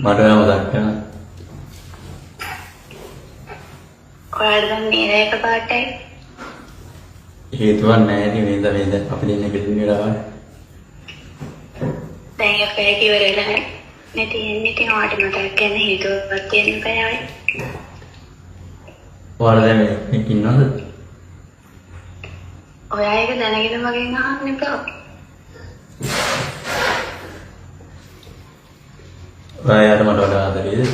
මට නම් මතක් වෙනවා. ඔයාලට දැන් නේද එකපාරටයි? හේතුවක් නැහැ නේ නේද අපි දෙන්නේ පිටින් වෙලාවට. දැන් අපේ කිවරලා නේ තියෙන්නේ ඉතින් ඔයාලට මතක් වෙන හේතුවක් තියෙන්න බෑ. ඔයාලා දැන් මේ ඉන්නවද? ඔයා ඒක දැනගෙන මගෙන් අහන්න එපා. ඔයාට මට වඩා ආදරේද?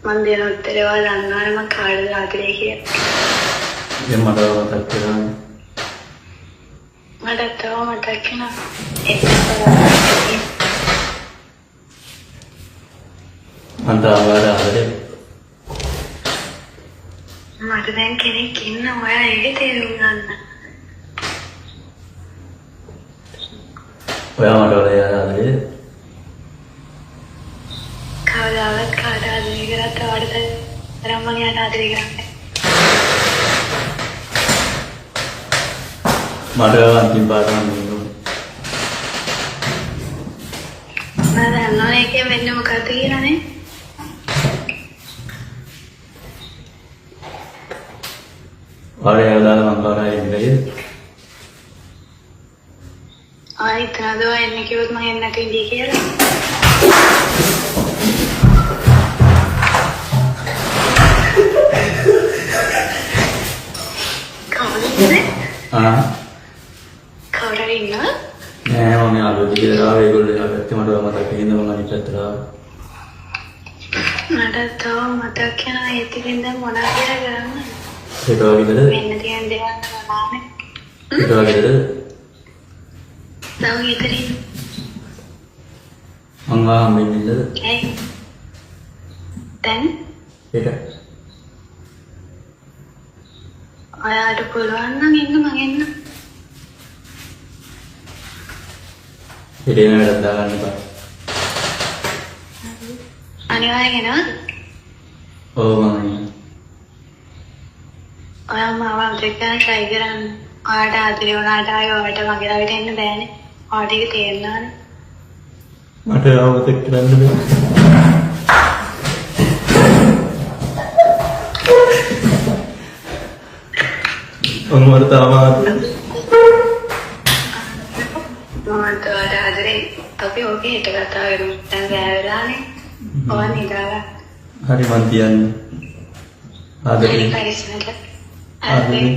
මන් දෙන උත්තරේ ඔයාලා දන්නවනේ මම කාටද ආදරේ කියලා. දැන් මට මතක් වෙනවා. මට තව මතක් වෙනවා. ඒක මන්ට ආදරේ. මට දැන් කෙනෙක් ඉන්න ඔයා ඒක තේරුම් ගන්න. ඔයා මට වඩා ආදරේද? කවදාවත් කාට ආදරේ කරත් ඔයාලට තරම් මම යාට ආදරේ කරන්නේ. මට අන්තිම පාඩම දුන්නා. මම දන්නවා ඒකෙන් වෙන්නේ මොකක්ද කියලා නේ. ඔයාලා දාලා මම කවදා එන්නේද? ආයි තාදෝ එන්නේ කිව්වොත් මම එන්න නැති ඉඳී කියලා. කවුරුහරි ඉන්නවද? නෑ මම යාළුවෝ දිගට ආවා ඒගොල්ලෝ යාළුවෝ මට මතක් වෙන මම අනිත් පැත්තට ආවා. මට තව මතක් වෙනවා ඒ තිරින් දැන් මොනවා කියලා කරන්නේ. ඒක වගේද? මෙන්න තියෙන දේවල් තමයි. ඒක වගේද? දැන් ඉතින් මං හම්බෙන්නේද? ඇයි? දැන් ඒක ඔයාලට පුළුවන් නම් ඉන්න මං එන්න. හිතේන වැඩක් දාගන්න එපා. අනිවාර්යෙන් එනවා. ඔව් මම එනවා. ඔයා මාව දෙකන try කරන්න. ඔයාට ආදරේ වුණාට ආයෙ ඔයාට මගේ ළඟට එන්න බෑනේ. ඔයාට ඒක තේරෙනවනේ. මට අවතක් කරන්න බෑ. ඔන්න තාම මට ආදරේ අපි ඔගේ හිට කතා කරමු. දැන් රෑ වෙලානේ. ඔයා නිදාගන්න. හරි මන් තියන්නේ. ආදරේ. හරි පරිස්සමට. ආදරේ.